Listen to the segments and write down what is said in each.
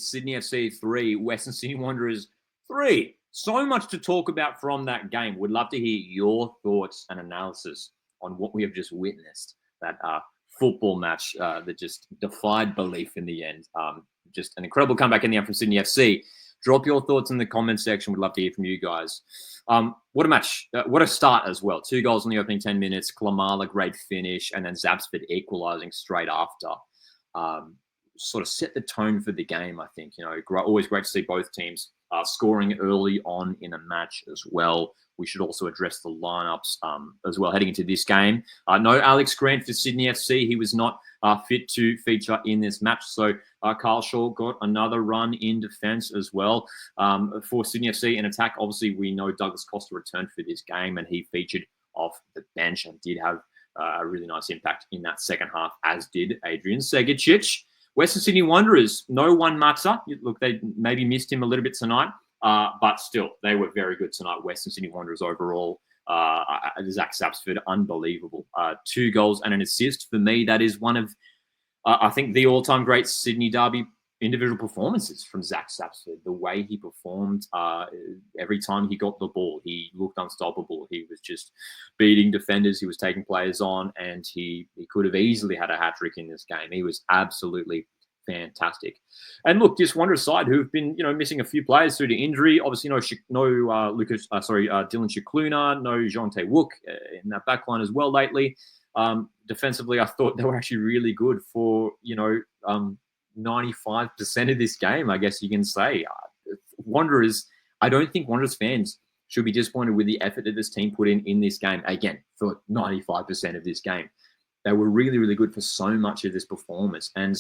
Sydney FC 3, Western Sydney Wanderers 3. So much to talk about from that game. Would love to hear your thoughts and analysis on what we have just witnessed. That football match that just defied belief in the end. Just an incredible comeback in the end from Sydney FC. Drop your thoughts in the comment section. Would love to hear from you guys. What a match. What a start as well. 2 goals in the opening 10 minutes. Klimala, great finish. And then Zabsford equalising straight after. Sort of set the tone for the game, I think. Always great to see both teams scoring early on in a match as well. We should also address the lineups as well heading into this game. No Alex Grant for Sydney FC. He was not fit to feature in this match. So Carl Shaw got another run in defence as well. For Sydney FC in attack, obviously we know Douglas Costa returned for this game and he featured off the bench and did have a really nice impact in that second half, as did Adrian Segicic. Western Sydney Wanderers, no Juan Mata. Look, they maybe missed him a little bit tonight, but still, they were very good tonight. Western Sydney Wanderers overall. Zach Zabsford, unbelievable. 2 goals and an assist. For me, that is one of, I think, the all-time great Sydney Derby individual performances from Zach Zabsford. The way he performed every time he got the ball, he looked unstoppable. He was just beating defenders. He was taking players on, and he could have easily had a hat-trick in this game. He was absolutely fantastic. And look, this Wanderers side who've been, missing a few players due to injury. Obviously, no Dylan Shikluna, no Jean Tae-Wook in that back line as well lately. Defensively, I thought they were actually really good for, 95% of this game, I guess you can say. Wanderers, I don't think Wanderers fans should be disappointed with the effort that this team put in this game. Again, for 95% of this game. They were really, really good for so much of this performance. And,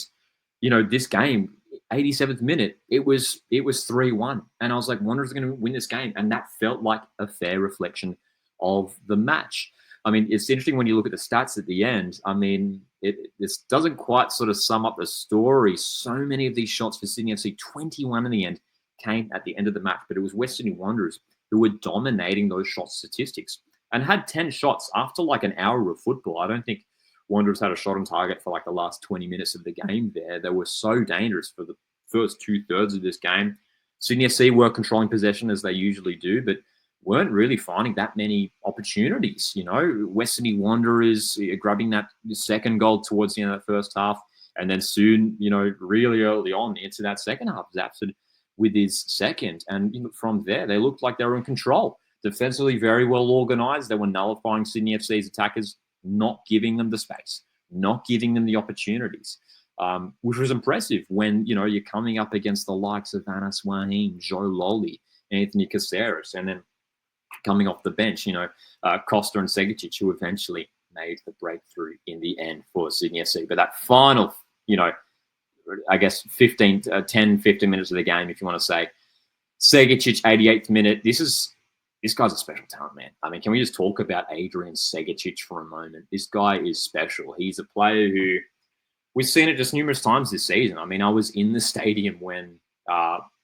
this game, 87th minute, it was 3-1. And I was like, Wanderers are going to win this game. And that felt like a fair reflection of the match. I mean, it's interesting when you look at the stats at the end. I mean, this doesn't quite sort of sum up the story. So many of these shots for Sydney FC, 21 in the end, came at the end of the match. But it was Western Sydney Wanderers who were dominating those shot statistics and had 10 shots after like an hour of football. I don't think Wanderers had a shot on target for like the last 20 minutes of the game there. They were so dangerous for the first 2/3 of this game. Sydney FC were controlling possession as they usually do, but weren't really finding that many opportunities. Western Sydney Wanderers grabbing that second goal towards the end of that first half, and then soon, really early on into that second half, Zabsford with his second. And from there, they looked like they were in control. Defensively, very well organised. They were nullifying Sydney FC's attackers, not giving them the space, not giving them the opportunities, which was impressive when, you're coming up against the likes of Anas Wahim, Joe Lolly, Anthony Caceres, and then coming off the bench, Costa and Segicic, who eventually made the breakthrough in the end for Sydney FC. But that final, I guess 10, 15 minutes of the game, if you want to say, Segicic, 88th minute. This guy's a special talent, man. I mean, can we just talk about Adrian Segicic for a moment? This guy is special. He's a player who we've seen it just numerous times this season. I mean, I was in the stadium when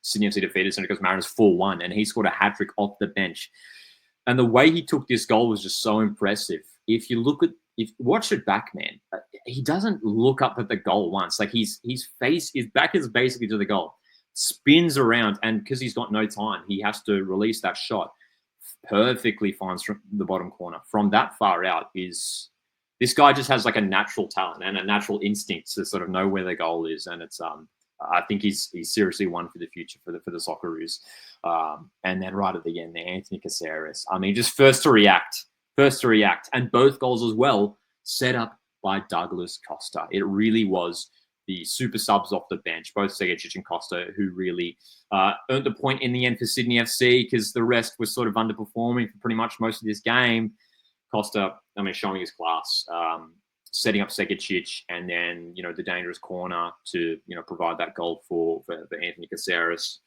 Sydney FC defeated Central Coast Mariners 4-1, and he scored a hat-trick off the bench. And the way he took this goal was just so impressive. If you watch it back, man, he doesn't look up at the goal once. Like his back is basically to the goal, spins around, and because he's got no time, he has to release that shot. Perfectly finds from the bottom corner. From that far out, this guy just has like a natural talent and a natural instinct to sort of know where the goal is. And it's I think he's seriously one for the future for the Socceroos. And then right at the end there, Anthony Caceres. I mean, just first to react, and both goals as well set up by Douglas Costa. It really was the super subs off the bench, both Segicic and Costa, who really earned the point in the end for Sydney FC because the rest was sort of underperforming for pretty much most of this game. Costa, I mean, showing his class, setting up Segicic, and then, the dangerous corner to, provide that goal for Anthony Caceres.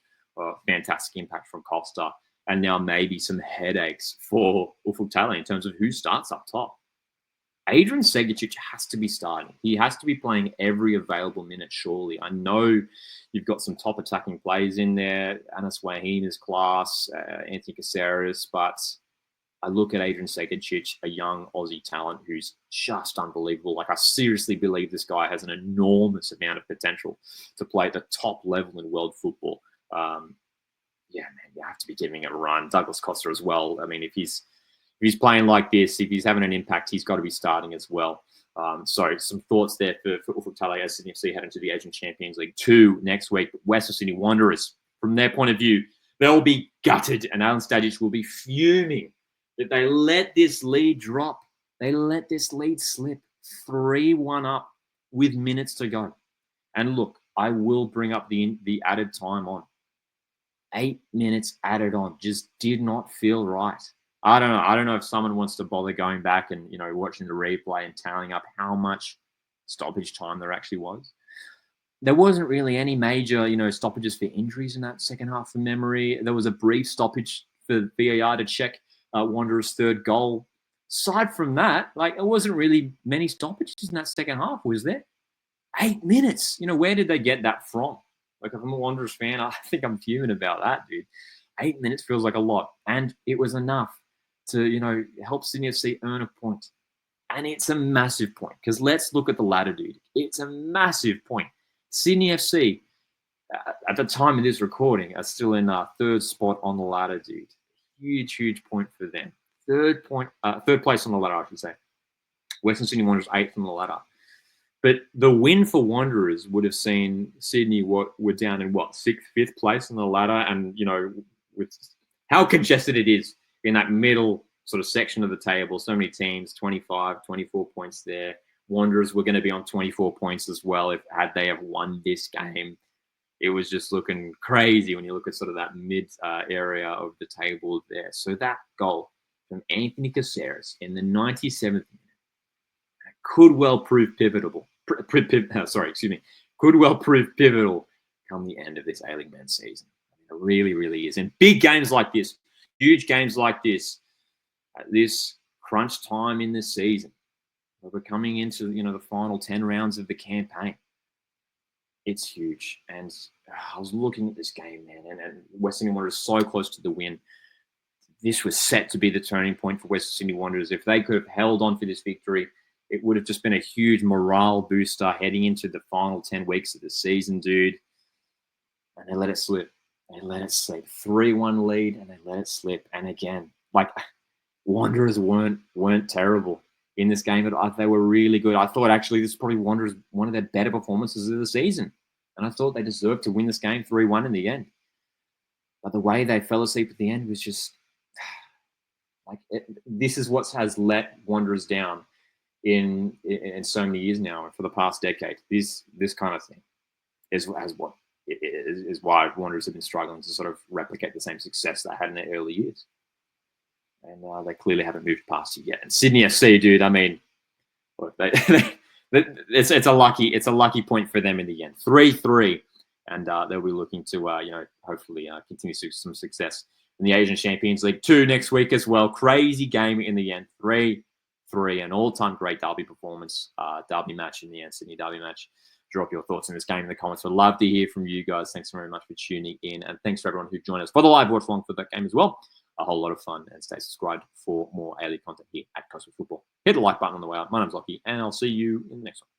Fantastic impact from Costa. And now maybe some headaches for Ufuk Talay in terms of who starts up top. Adrian Segicic has to be starting. He has to be playing every available minute, surely. I know you've got some top attacking players in there. Anas Wahim is class, Anthony Caceres, but I look at Adrian Sekic, a young Aussie talent who's just unbelievable. Like, I seriously believe this guy has an enormous amount of potential to play at the top level in world football. Yeah, man, you have to be giving it a run. Douglas Costa as well. I mean, if he's playing like this, if he's having an impact, he's got to be starting as well. So some thoughts there for Ufuk Talay as Sydney FC head into the Asian Champions League 2 next week. Western Sydney Wanderers, from their point of view, they'll be gutted, and Alen Stajic will be fuming that they let this lead drop. They let this lead slip 3-1 up with minutes to go. And look, I will bring up the added time on. 8 minutes added on just did not feel right. I don't know if someone wants to bother going back and, watching the replay and tallying up how much stoppage time there actually was. There wasn't really any major, stoppages for injuries in that second half from memory. There was a brief stoppage for VAR to check Wanderers' third goal. Aside from that, it wasn't really many stoppages in that second half, was there? 8 minutes. Where did they get that from? If I'm a Wanderers fan, I think I'm fuming about that, dude. 8 minutes feels like a lot. And it was enough to, help Sydney FC earn a point. And it's a massive point, because let's look at the ladder, dude. It's a massive point. Sydney FC, at the time of this recording, are still in third spot on the ladder, dude. Huge point for them. Third place on the ladder, I should say. Western Sydney Wanderers 8th on the ladder. But the win for Wanderers would have seen Sydney were down in 6th, 5th place on the ladder, and with how congested it is in that middle sort of section of the table, so many teams, 25, 24 points there. Wanderers were going to be on 24 points as well had they have won this game. It was just looking crazy when you look at sort of that mid area of the table there. So that goal from Anthony Caceres in the 97th minute could well prove pivotal. Could well prove pivotal come the end of this A-League men's season. It really, really is. And big games like this, huge games like this, at this crunch time in the season, we're coming into the final 10 rounds of the campaign. It's huge. And I was looking at this game, man, and Western Sydney Wanderers so close to the win. This was set to be the turning point for Western Sydney Wanderers. If they could have held on for this victory, it would have just been a huge morale booster heading into the final 10 weeks of the season, dude. And they let it slip. 3-1 lead, and they let it slip. And again, Wanderers weren't terrible in this game. They were really good. I thought actually this is probably Wanderers one of their better performances of the season. And I thought they deserved to win this game 3-1 in the end. But the way they fell asleep at the end was just this is what has let Wanderers down in so many years now, and for the past decade. This kind of thing is why Wanderers have been struggling to sort of replicate the same success they had in their early years. And they clearly haven't moved past it yet. And Sydney FC, dude, I mean, look, it's a lucky point for them in the end. 3-3, and they'll be looking to hopefully continue some success in the Asian Champions League 2 next week as well. Crazy game in the end. 3-3, an all-time great derby performance, derby match in the end, Sydney derby match. Drop your thoughts on this game in the comments. We'd love to hear from you guys. Thanks very much for tuning in, and thanks for everyone who joined us for the live watch along for that game as well. A whole lot of fun, and stay subscribed for more A-League content here at Cosmic Football. Hit the like button on the way out. My name's Lockie, and I'll see you in the next one.